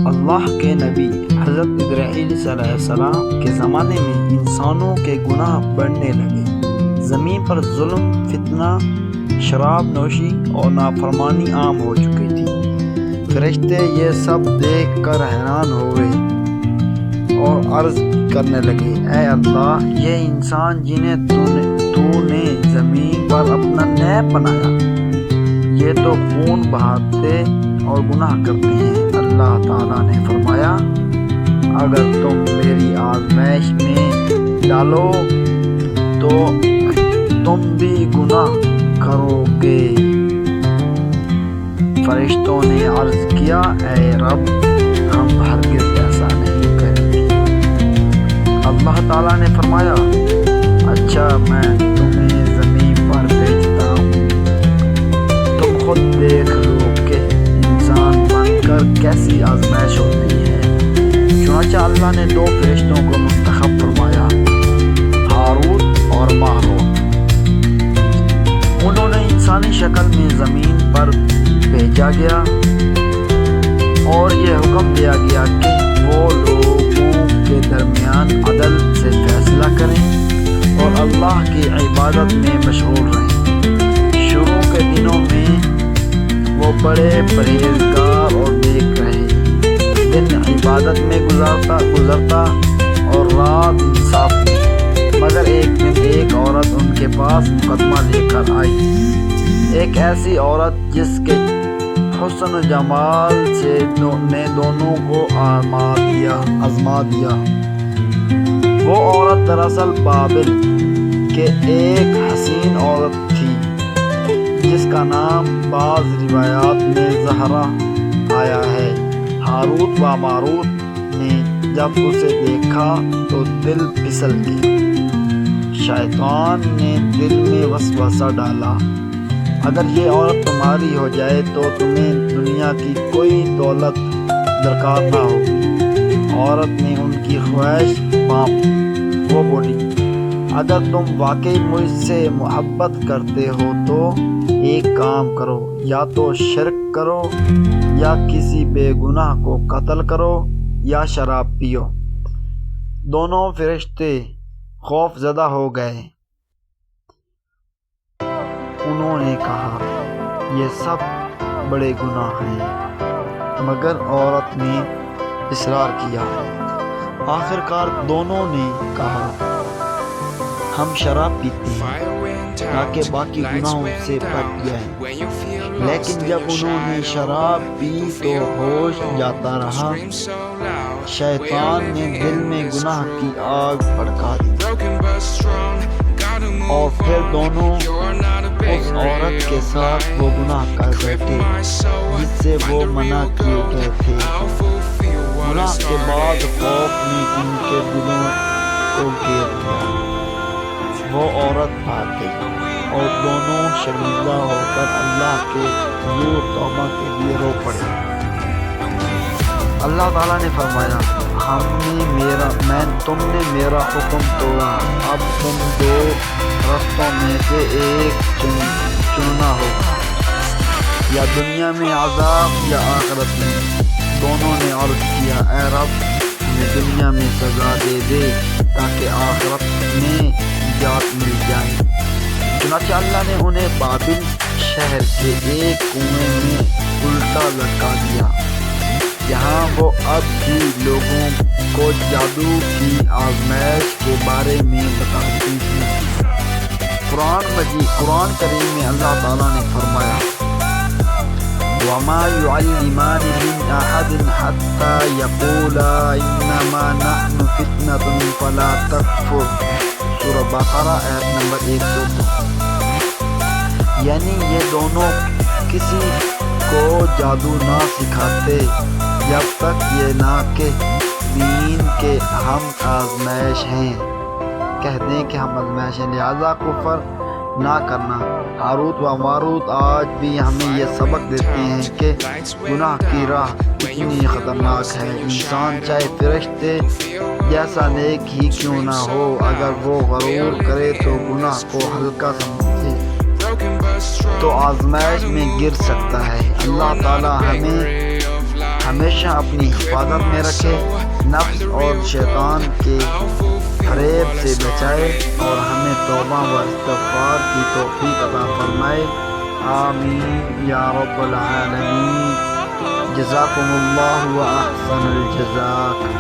اللہ کے نبی حضرت ابراہیم صلی اللہ علیہ وسلم کے زمانے میں انسانوں کے گناہ بڑھنے لگے، زمین پر ظلم، فتنہ، شراب نوشی اور نافرمانی عام ہو چکی تھی۔ فرشتے یہ سب دیکھ کر حیران ہوئے اور عرض کرنے لگے، اے اللہ، یہ انسان جنہیں تو نے زمین پر اپنا نیب بنایا، یہ تو خون بہاتے اور گناہ کرتے ہیں۔ اللہ تعالیٰ نے فرمایا، اگر تم میری آزمائش میں ڈالو تو تم بھی گناہ کرو گے۔ فرشتوں نے عرض کیا، اے رب، ہم ہرگز ایسا نہیں کریں گے۔ اللہ تعالیٰ نے فرمایا، اچھا، میں تمہیں زمین پر بھیجتا ہوں، تم خود دیکھ لو کہ انسان بن کر کیسی آزمائش ہوتی ہے۔ چنانچہ اللہ نے دو فرشتوں کو منتخب فرمایا، ہاروت اور ماروت۔ انہوں نے انسانی شکل میں زمین پر بھیجا گیا اور یہ حکم دیا گیا کہ وہ لوگوں کے درمیان عدل سے فیصلہ کریں اور اللہ کی عبادت میں مشغول رہیں۔ شروع کے دنوں میں وہ بڑے پرہیزگار اور نیک رہے، دن عبادت میں گزرتا اور رات انصاف میں، مگر ایک دن ایک عورت ان کے پاس مقدمہ لے کر آئی، ایک ایسی عورت جس کے حسن و جمال سے نے دونوں کو آزما دیا۔ وہ عورت دراصل بابل کے ایک حسین عورت تھی جس کا نام بعض روایات میں زہرا آیا ہے۔ ہاروت و ماروت نے جب اسے دیکھا تو دل پھسل گیا۔ شیطان نے دل میں وسوسہ ڈالا، اگر یہ عورت تمہاری ہو جائے تو تمہیں دنیا کی کوئی دولت درکار نہ ہوگی۔ عورت نے ان کی خواہش پاپ، وہ بولی، اگر تم واقعی مجھ سے محبت کرتے ہو تو ایک کام کرو، یا تو شرک کرو، یا کسی بے گناہ کو قتل کرو، یا شراب پیو۔ دونوں فرشتے خوف زدہ ہو گئے۔ انہوں نے کہا، یہ سب بڑے گناہ ہیں، مگر عورت نے اصرار کیا۔ آخرکار دونوں نے کہا، ہم شراب پیتے ہیں تاکہ باقی گناہوں سے بچ جائیں۔ لیکن جب انہوں نے شراب پی تو ہوش جاتا رہا۔ شیطان نے دل میں گناہ کی آگ بھڑکا دی اور پھر دونوں اس عورت کے ساتھ وہ گناہ کر بیٹھے جس سے وہ منع کیے گئے تھے۔ گناہ کے بعد خوف نے ان کے دلوں کو گھیر لیا۔ وہ عورت بھاگ گئی اور دونوں شرمندہ ہو کر اللہ کے حضور توبہ کے لیے رو پڑے۔ اللہ تعالیٰ نے فرمایا، تم نے میرا حکم توڑا، اب تم دو رستوں میں سے ایک چننا ہوگا، یا دنیا میں عذاب یا آخرت میں۔ دونوں نے عرض کیا، اے رب، ہمیں دنیا میں سزا دے دے تاکہ آخرت میں نجات مل جائے۔ چنانچہ اللہ نے انہیں بابل شہر کے ایک کنویں میں الٹا لٹکا دیا، جہاں وہ اب بھی لوگوں کو جادو کی آزمائش کے بارے میں بتاتی تھی۔ قرآن کریم میں اللہ تعالیٰ نے فرمایا، وَمَا يُعَلِّمَانِ مِنْ أَحَدٍ حَتَّى يَقُولَا إِنَّمَا نَحْنُ فِتْنَةٌ فَلَا تَكْفُرْ۔ سورہ بقرہ آیت نمبر 102۔ یعنی یہ دونوں کسی کو جادو نہ سکھاتے جب تک یہ نہ کہ دین کے ہم آزمائش ہیں، کہہ دیں کہ ہم آزمائش ہیں، لہذا کفر نہ کرنا۔ ہاروت و ماروت آج بھی ہمیں یہ سبق دیتے ہیں کہ گناہ کی راہ کتنی خطرناک ہے۔ انسان چاہے فرشتے جیسا نیک ہی کیوں نہ ہو، اگر وہ غرور کرے تو گناہ کو ہلکا سمجھے تو آزمائش میں گر سکتا ہے۔ اللہ تعالی ہمیں ہمیشہ اپنی حفاظت میں رکھے، نفس اور شیطان کے فریب سے بچائے، اور ہمیں توبہ و استغفار کی توفیق عطا فرمائے۔ آمین یا رب العالمین۔ جزاکم اللہ و احسن الجزاء۔